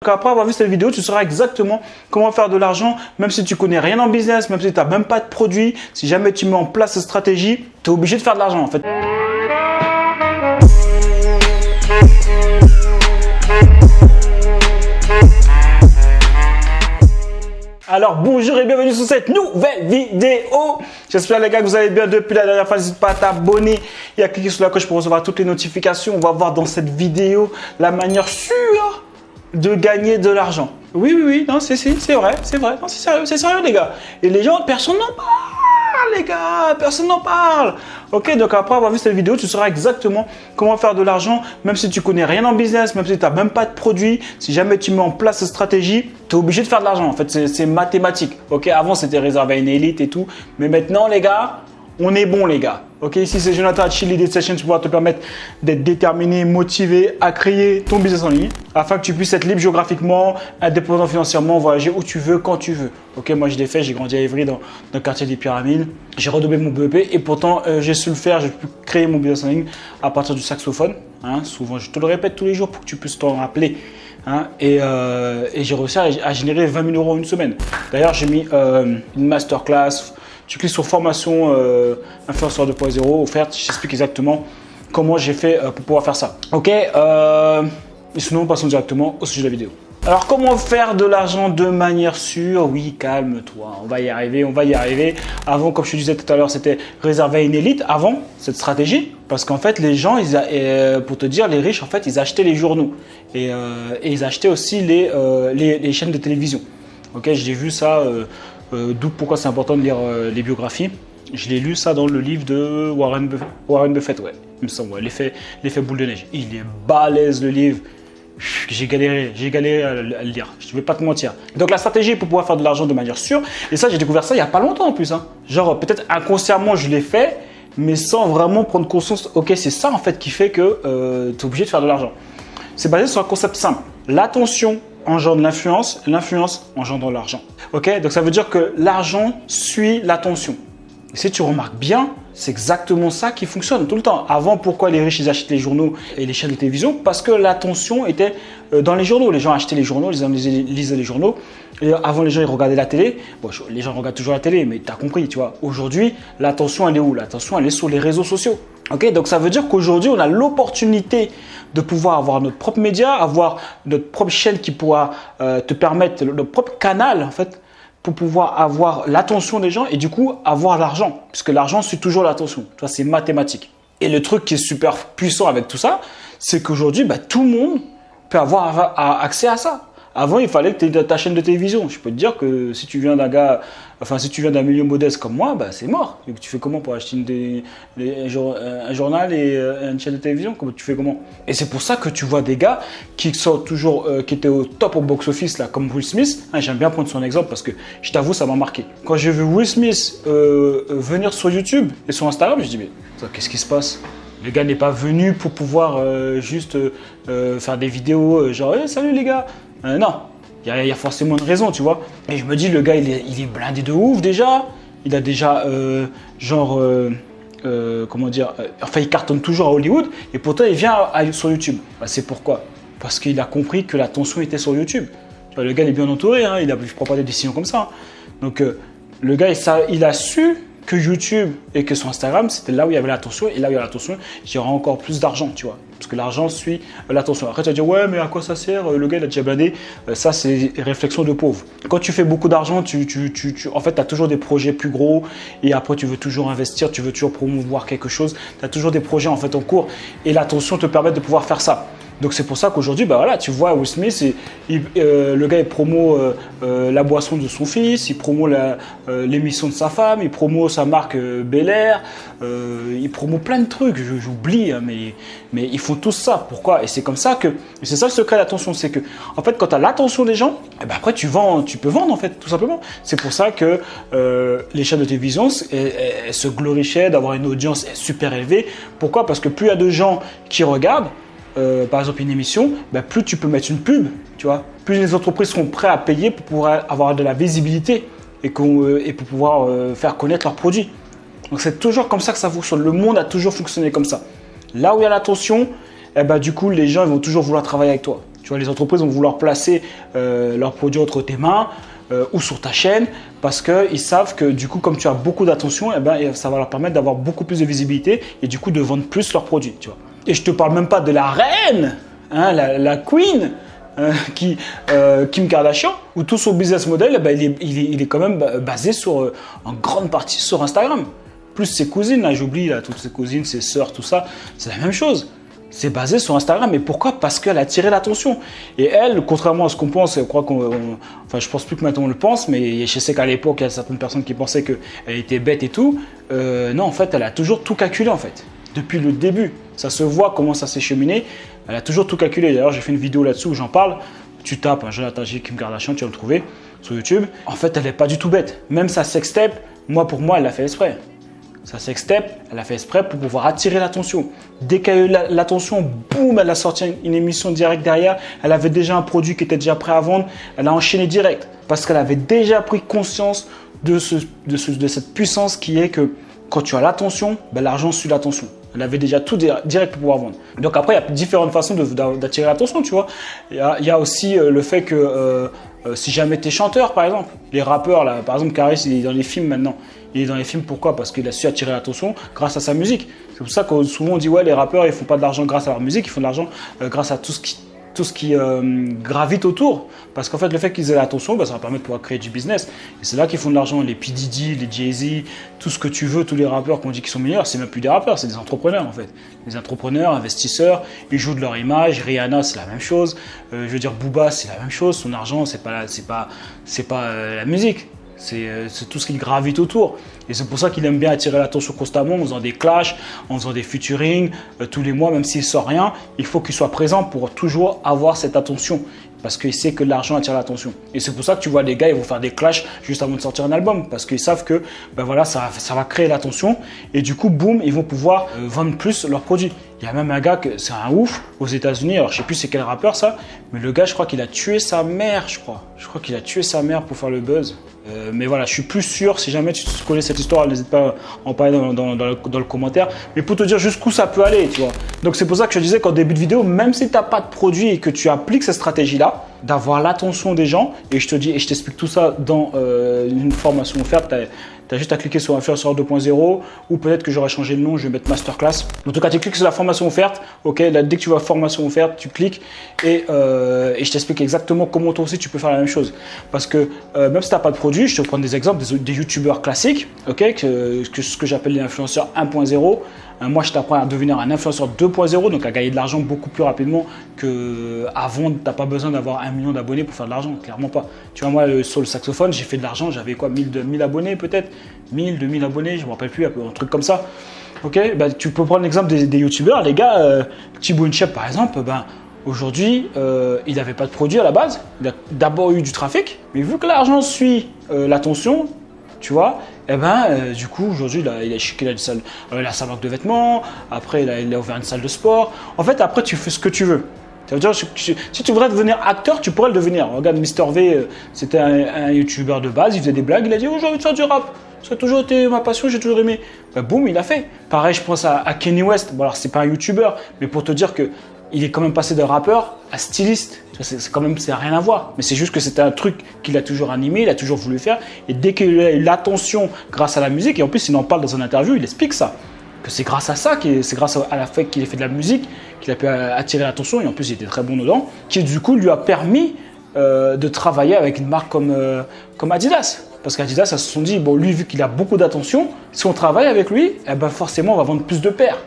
Donc après avoir vu cette vidéo, tu sauras exactement comment faire de l'argent, même si tu connais rien en business, même si tu n'as même pas de produit. Si jamais tu mets en place cette stratégie, tu es obligé de faire de l'argent en fait. Alors bonjour et bienvenue sur cette nouvelle vidéo. J'espère les gars que vous allez bien depuis la dernière fois. N'hésite pas à t'abonner et à cliquer sur la cloche pour recevoir toutes les notifications. On va voir dans cette vidéo la manière sûre de gagner de l'argent. Oui, non, c'est vrai, non, c'est sérieux les gars. Et les gens, personne n'en parle les gars, personne n'en parle. Ok, donc après avoir vu cette vidéo, tu sauras exactement comment faire de l'argent, même si tu connais rien en business, même si tu n'as même pas de produit. Si jamais tu mets en place cette stratégie, tu es obligé de faire de l'argent. En fait, c'est mathématique. Ok, avant c'était réservé à une élite et tout, mais maintenant les gars, on est bon les gars. Ok, ici c'est Jonathan Chill Lead Session pour pouvoir te permettre d'être déterminé, motivé à créer ton business en ligne afin que tu puisses être libre géographiquement, indépendant financièrement, voyager où tu veux, quand tu veux. Ok, moi je l'ai fait, j'ai grandi à Évry dans le quartier des Pyramides. J'ai redoublé mon BEP et pourtant j'ai su le faire, j'ai pu créer mon business en ligne à partir du saxophone. Hein, souvent, je te le répète tous les jours pour que tu puisses t'en rappeler. Hein, et j'ai réussi à générer 20 000 € en une semaine. D'ailleurs, j'ai mis une masterclass. Tu cliques sur formation influenceur 2.0 offerte, je t'explique exactement comment j'ai fait pour pouvoir faire ça. Ok, et sinon passons directement au sujet de la vidéo. Alors comment faire de l'argent de manière sûre? Oui, calme-toi, on va y arriver. Avant, comme je te disais tout à l'heure, c'était réservé à une élite avant cette stratégie. Parce qu'en fait, les gens, pour te dire, les riches, en fait, ils achetaient les journaux. Et ils achetaient aussi les chaînes de télévision. Ok, j'ai vu ça. D'où pourquoi c'est important de lire les biographies. Je l'ai lu ça dans le livre de Warren Buffett, ouais, il me semble, ouais, l'effet boule de neige. Il est balèze le livre. J'ai galéré à le lire, je ne vais pas te mentir. Donc la stratégie pour pouvoir faire de l'argent de manière sûre, et ça j'ai découvert ça il n'y a pas longtemps en plus. Hein. Genre peut-être inconsciemment je l'ai fait, mais sans vraiment prendre conscience, ok c'est ça en fait qui fait que tu es obligé de faire de l'argent. C'est basé sur un concept simple, l'attention engendre l'influence, l'influence engendre l'argent. Ok, donc ça veut dire que l'argent suit l'attention. Et si tu remarques bien, c'est exactement ça qui fonctionne tout le temps. Avant, pourquoi les riches ils achetaient les journaux et les chaînes de télévision? Parce que l'attention était dans les journaux. Les gens achetaient les journaux, les gens lisaient les journaux. Et avant, les gens ils regardaient la télé. Bon, les gens regardent toujours la télé, mais tu as compris, tu vois. Aujourd'hui, l'attention elle est où? L'attention elle est sur les réseaux sociaux. Ok, donc ça veut dire qu'aujourd'hui, on a l'opportunité de pouvoir avoir notre propre média, avoir notre propre chaîne qui pourra te permettre, notre propre canal en fait, pour pouvoir avoir l'attention des gens et du coup avoir l'argent. Puisque l'argent suit toujours l'attention. Tu vois, c'est mathématique. Et le truc qui est super puissant avec tout ça, c'est qu'aujourd'hui, tout le monde peut avoir accès à ça. Avant, il fallait que tu aies ta chaîne de télévision. Je peux te dire que si tu viens d'un milieu modeste comme moi, c'est mort. Tu fais comment pour acheter un journal et une chaîne de télévision? Tu fais comment? Et c'est pour ça que tu vois des gars qui sortent toujours, qui étaient au top au box-office, là, comme Will Smith. Hein, j'aime bien prendre son exemple parce que je t'avoue, ça m'a marqué. Quand j'ai vu Will Smith venir sur YouTube et sur Instagram, je me dis mais qu'est-ce qui se passe? Le gars n'est pas venu pour pouvoir juste faire des vidéos genre hey, salut les gars. Non, il y a forcément une raison, tu vois. Et je me dis, le gars, il est blindé de ouf déjà. Il a déjà, comment dire, enfin, il cartonne toujours à Hollywood. Et pourtant, il vient sur YouTube. C'est pourquoi? Parce qu'il a compris que l'attention était sur YouTube. Tu vois, le gars, il est bien entouré. Hein, il ne prend pas des décisions comme ça. Donc, le gars, il a su que YouTube et que sur Instagram, c'était là où il y avait l'attention. Et là où il y a l'attention, il y aura encore plus d'argent, tu vois. Parce que l'argent suit l'attention. Après, tu vas dire, ouais, mais à quoi ça sert? Le gars, il a déjà blindé. Ça, c'est réflexion de pauvre. Quand tu fais beaucoup d'argent, en fait, tu as toujours des projets plus gros. Et après, tu veux toujours investir, tu veux toujours promouvoir quelque chose. Tu as toujours des projets en fait en cours. Et l'attention te permet de pouvoir faire ça. Donc, c'est pour ça qu'aujourd'hui, voilà, tu vois Will Smith, le gars, il promo la boisson de son fils, il promo l'émission de sa femme, il promo sa marque Bel Air, il promo plein de trucs, j'oublie, hein, mais ils font tous ça. Pourquoi? Et c'est comme ça que, c'est ça le secret de l'attention, c'est que, en fait, quand tu as l'attention des gens, après, tu peux vendre, en fait, tout simplement. C'est pour ça que les chaînes de télévision, elles se glorifiaient d'avoir une audience super élevée. Pourquoi? Parce que plus il y a de gens qui regardent, par exemple une émission, plus tu peux mettre une pub, tu vois, plus les entreprises seront prêtes à payer pour pouvoir avoir de la visibilité et pour pouvoir faire connaître leurs produits. Donc c'est toujours comme ça que ça fonctionne. Le monde a toujours fonctionné comme ça. Là où il y a l'attention, du coup les gens ils vont toujours vouloir travailler avec toi. Tu vois, les entreprises vont vouloir placer leurs produits entre tes mains ou sur ta chaîne parce qu'ils savent que du coup, comme tu as beaucoup d'attention, eh ben, ça va leur permettre d'avoir beaucoup plus de visibilité et du coup de vendre plus leurs produits. Tu vois. Et je ne te parle même pas de la reine, hein, la queen, Kim Kardashian, où tout son business model, eh ben, il est quand même basé en grande partie sur Instagram. Plus ses cousines, là, j'oublie toutes ses cousines, ses sœurs, tout ça, c'est la même chose. C'est basé sur Instagram. Et pourquoi? Parce qu'elle a attiré l'attention. Et elle, contrairement à ce qu'on pense, je pense plus que maintenant on le pense, mais je sais qu'à l'époque, il y a certaines personnes qui pensaient qu'elle était bête et tout. Non, en fait, elle a toujours tout calculé, en fait. Depuis le début. Ça se voit comment ça s'est cheminé. Elle a toujours tout calculé. D'ailleurs, j'ai fait une vidéo là-dessus où j'en parle. Tu tapes, Jonathan J. Kim Kardashian, tu vas le trouver sur YouTube. En fait, elle n'est pas du tout bête. Même sa sextape, pour moi, elle l'a fait exprès. Sa sextape, elle a fait exprès pour pouvoir attirer l'attention. Dès qu'elle a eu l'attention, boum, elle a sorti une émission directe derrière. Elle avait déjà un produit qui était déjà prêt à vendre. Elle a enchaîné direct parce qu'elle avait déjà pris conscience de cette puissance qui est que quand tu as l'attention, l'argent suit l'attention. Elle avait déjà tout direct pour pouvoir vendre. Donc après, il y a différentes façons d'attirer l'attention, tu vois. Il y a aussi le fait que si jamais tu es chanteur, par exemple, les rappeurs, là, par exemple, Karis, il est dans les films maintenant. Il est dans les films, pourquoi? Parce qu'il a su attirer l'attention grâce à sa musique. C'est pour ça que souvent on dit, ouais, les rappeurs, ils font pas de l'argent grâce à leur musique, ils font de l'argent grâce à tout ce qui gravite autour. Parce qu'en fait, le fait qu'ils aient l'attention, ça va permettre de pouvoir créer du business. Et c'est là qu'ils font de l'argent. Les P. Diddy, les Jay-Z, tout ce que tu veux, tous les rappeurs qu'on dit qu'ils sont meilleurs, c'est même plus des rappeurs, c'est des entrepreneurs en fait. Des entrepreneurs, investisseurs, ils jouent de leur image. Rihanna, c'est la même chose. Je veux dire, Booba, c'est la même chose. Son argent, c'est pas la musique. C'est tout ce qui gravite autour. Et c'est pour ça qu'il aime bien attirer l'attention constamment en faisant des clashs, en faisant des featuring tous les mois, même s'il ne sort rien. Il faut qu'il soit présent pour toujours avoir cette attention. Parce qu'il sait que l'argent attire l'attention. Et c'est pour ça que tu vois les gars, ils vont faire des clashs juste avant de sortir un album. Parce qu'ils savent que ça va créer l'attention. Et du coup, boum, ils vont pouvoir vendre plus leurs produits. Il y a même un gars, c'est un ouf, aux États-Unis. Alors je ne sais plus c'est quel rappeur ça. Mais le gars, je crois qu'il a tué sa mère, je crois. Je crois qu'il a tué sa mère pour faire le buzz. Mais voilà, je suis plus sûr. Si jamais tu connais cette histoire, n'hésite pas à en parler dans le commentaire. Mais pour te dire jusqu'où ça peut aller, tu vois. Donc c'est pour ça que je disais qu'en début de vidéo, même si tu n'as pas de produit et que tu appliques cette stratégie-là, d'avoir l'attention des gens, et je t'explique tout ça dans une formation offerte. Tu as juste à cliquer sur Influenceur 2.0 ou peut-être que j'aurais changé le nom, je vais mettre Masterclass. En tout cas, tu cliques sur la formation offerte. Ok, là, dès que tu vois formation offerte, tu cliques et je t'explique exactement comment toi aussi tu peux faire la même chose. Parce que même si tu n'as pas de produit, je te prends des exemples des youtubeurs classiques, ok, ce que j'appelle les influenceurs 1.0. Moi, je t'apprends à devenir un influenceur 2.0, donc à gagner de l'argent beaucoup plus rapidement qu'avant. Tu n'as pas besoin d'avoir 1 million d'abonnés pour faire de l'argent, clairement pas. Tu vois, moi, sur le saxophone, j'ai fait de l'argent, j'avais quoi, 1000 abonnés peut-être 1000, 2000 abonnés, je ne me rappelle plus, un truc comme ça. Ok, tu peux prendre l'exemple des youtubeurs, les gars, Thibaut InShape par exemple, aujourd'hui, il n'avait pas de produit à la base, il a d'abord eu du trafic, mais vu que l'argent suit l'attention, tu vois, du coup, aujourd'hui, il a sa marque de vêtements, après, il a ouvert une salle de sport. En fait, après, tu fais ce que tu veux. Ça veut dire, si tu voudrais devenir acteur, tu pourrais le devenir. Regarde, Mister V, c'était un youtubeur de base, il faisait des blagues, il a dit, oh, j'ai envie de faire du rap. Ça a toujours été ma passion, j'ai toujours aimé. Boum, il l'a fait. Pareil, je pense à Kanye West. Bon, alors, c'est pas un youtubeur, mais pour te dire que il est quand même passé de rappeur à styliste. C'est rien à voir. Mais c'est juste que c'était un truc qu'il a toujours animé, il a toujours voulu faire. Et dès qu'il a eu l'attention grâce à la musique, et en plus il en parle dans une interview, il explique ça. Que c'est grâce à ça, c'est grâce à la fait qu'il ait fait de la musique, qu'il a pu attirer l'attention. Et en plus il était très bon dedans. Qui du coup lui a permis de travailler avec une marque comme Adidas. Parce qu'Adidas, ils se sont dit, bon lui vu qu'il a beaucoup d'attention, si on travaille avec lui, forcément on va vendre plus de paires.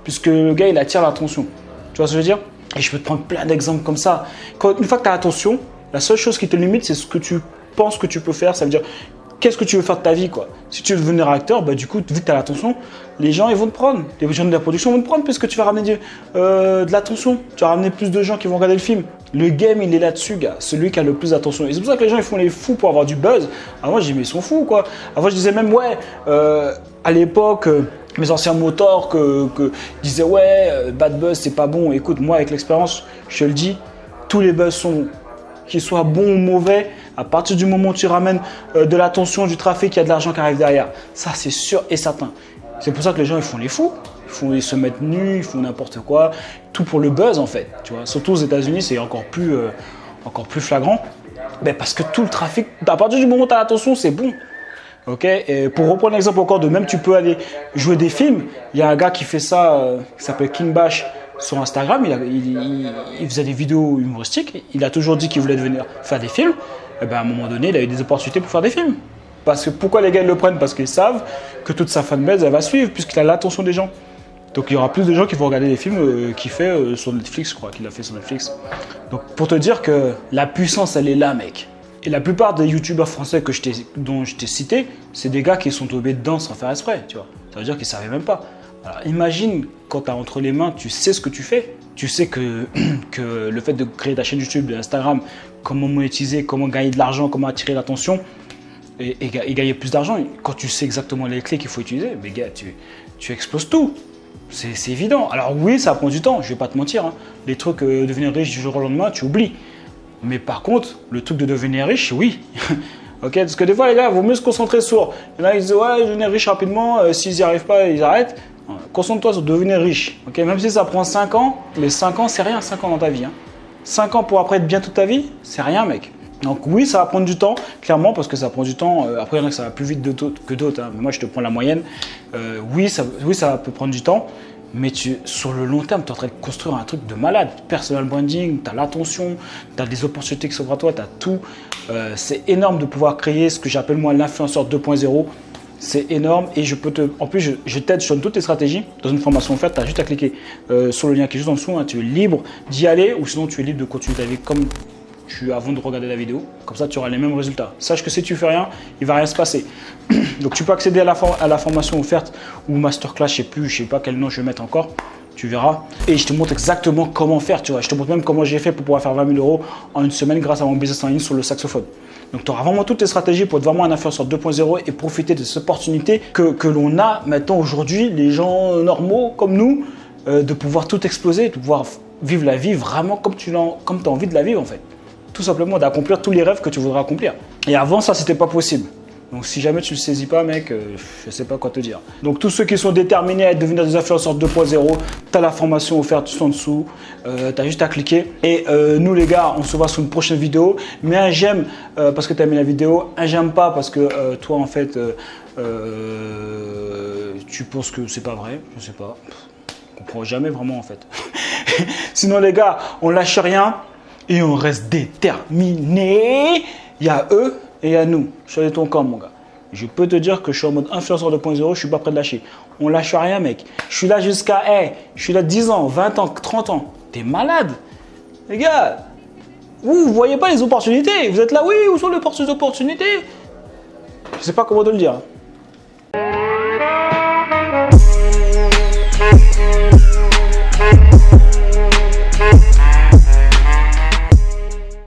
Puisque le gars il attire l'attention. Tu vois ce que je veux dire? Et je peux te prendre plein d'exemples comme ça. Une fois que tu as l'attention, la seule chose qui te limite, c'est ce que tu penses que tu peux faire. Ça veut dire, qu'est-ce que tu veux faire de ta vie, quoi. Si tu veux devenir acteur, du coup, vu que tu as l'attention, les gens ils vont te prendre. Les gens de la production vont te prendre puisque tu vas ramener de l'attention. Tu vas ramener plus de gens qui vont regarder le film. Le game, il est là-dessus, gars. Celui qui a le plus d'attention. Et c'est pour ça que les gens, ils font les fous pour avoir du buzz. Avant, j'ai dit, mais ils sont fous, quoi. Avant, je disais même, ouais, à l'époque... mes anciens motors que disaient ouais, bad buzz c'est pas bon. Écoute, moi avec l'expérience, je te le dis, tous les buzz sont bons. Qu'ils soient bons ou mauvais, à partir du moment où tu ramènes de l'attention, du trafic, il y a de l'argent qui arrive derrière. Ça c'est sûr et certain. C'est pour ça que les gens ils font les fous. Ils Ils se mettent nus, ils font n'importe quoi, tout pour le buzz en fait. Tu vois. Surtout aux États-Unis, c'est encore plus flagrant. Ben, parce que tout le trafic, à partir du moment où tu as l'attention, c'est bon. Ok. Et pour reprendre l'exemple encore de même, tu peux aller jouer des films. Il y a un gars qui fait ça, qui s'appelle King Bash sur Instagram. Il faisait des vidéos humoristiques. Il a toujours dit qu'il voulait devenir faire des films. Et ben, à un moment donné, il a eu des opportunités pour faire des films. Parce que pourquoi les gars le prennent? Parce qu'ils savent que toute sa fanbase, elle va suivre, puisqu'il a l'attention des gens. Donc il y aura plus de gens qui vont regarder les films qu'il fait sur Netflix, je crois qu'il a fait sur Netflix. Donc pour te dire que la puissance, elle est là, mec. Et la plupart des youtubeurs français dont je t'ai cité, c'est des gars qui sont tombés dedans sans faire exprès, tu vois. Ça veut dire qu'ils ne savaient même pas. Alors, imagine quand tu as entre les mains, tu sais ce que tu fais. Tu sais que le fait de créer ta chaîne YouTube, Instagram, comment monétiser, comment gagner de l'argent, comment attirer l'attention, et gagner plus d'argent, quand tu sais exactement les clés qu'il faut utiliser, mais gars, tu exploses tout. C'est évident. Alors oui, ça prend du temps, je vais pas te mentir. Hein. Les trucs devenir riche du jour au lendemain, tu oublies. Mais par contre, le truc de devenir riche, oui. Ok, parce que des fois, les gars, il vaut mieux se concentrer sur. Il y en a qui disent, ouais, devenir riche rapidement, s'ils n'y arrivent pas, ils arrêtent. Concentre-toi sur devenir riche. Ok, même si ça prend 5 ans, mais 5 ans, c'est rien, 5 ans dans ta vie. Hein. 5 ans pour après être bien toute ta vie, c'est rien, mec. Donc oui, ça va prendre du temps, clairement, parce que ça prend du temps. Après, il y en a que ça va plus vite que d'autres. Hein. Mais moi, je te prends la moyenne. Oui, ça peut prendre du temps. Mais sur le long terme, tu es en train de construire un truc de malade. Personal branding, tu as l'attention, tu as des opportunités qui s'ouvrent à toi, tu as tout. C'est énorme de pouvoir créer ce que j'appelle moi l'influenceur 2.0. C'est énorme et en plus, je t'aide, je donne toutes les stratégies dans une formation offerte. Tu as juste à cliquer sur le lien qui est juste en dessous. Hein. Tu es libre d'y aller ou sinon tu es libre de continuer ta vie comme avant de regarder la vidéo. Comme ça, tu auras les mêmes résultats. Sache que si tu fais rien, il ne va rien se passer. Donc, tu peux accéder à la formation offerte ou masterclass, je ne sais pas quel nom je vais mettre encore. Tu verras. Et je te montre exactement comment faire. Tu vois. Je te montre même comment j'ai fait pour pouvoir faire 20 000 € en une semaine grâce à mon business en ligne sur le saxophone. Donc, tu auras vraiment toutes les stratégies pour être vraiment un influenceur 2.0 et profiter de cette opportunité que l'on a maintenant aujourd'hui, les gens normaux comme nous, de pouvoir tout exploser, de pouvoir vivre la vie vraiment comme tu as envie de la vivre en fait. Tout simplement d'accomplir tous les rêves que tu voudrais accomplir. Et avant ça, c'était pas possible. Donc si jamais tu le saisis pas, mec, je sais pas quoi te dire. Donc tous ceux qui sont déterminés à devenir des influenceurs 2.0, tu as la formation offerte juste en dessous, tu as juste à cliquer. Et nous les gars, on se voit sur une prochaine vidéo. Mets un j'aime parce que tu as aimé la vidéo, un j'aime pas parce que toi en fait, tu penses que c'est pas vrai, je sais pas. On comprend jamais vraiment en fait. Sinon les gars, on lâche rien. Et on reste déterminé. Il y a eux et il y a nous. Choisis ton camp, mon gars. Je peux te dire que je suis en mode influenceur 2.0, je ne suis pas prêt de lâcher. On lâche rien, mec. Je suis là jusqu'à, je suis là 10 ans, 20 ans, 30 ans. T'es malade. Les gars, vous ne voyez pas les opportunités. Vous êtes là, oui, où sont les opportunités? Je ne sais pas comment te le dire.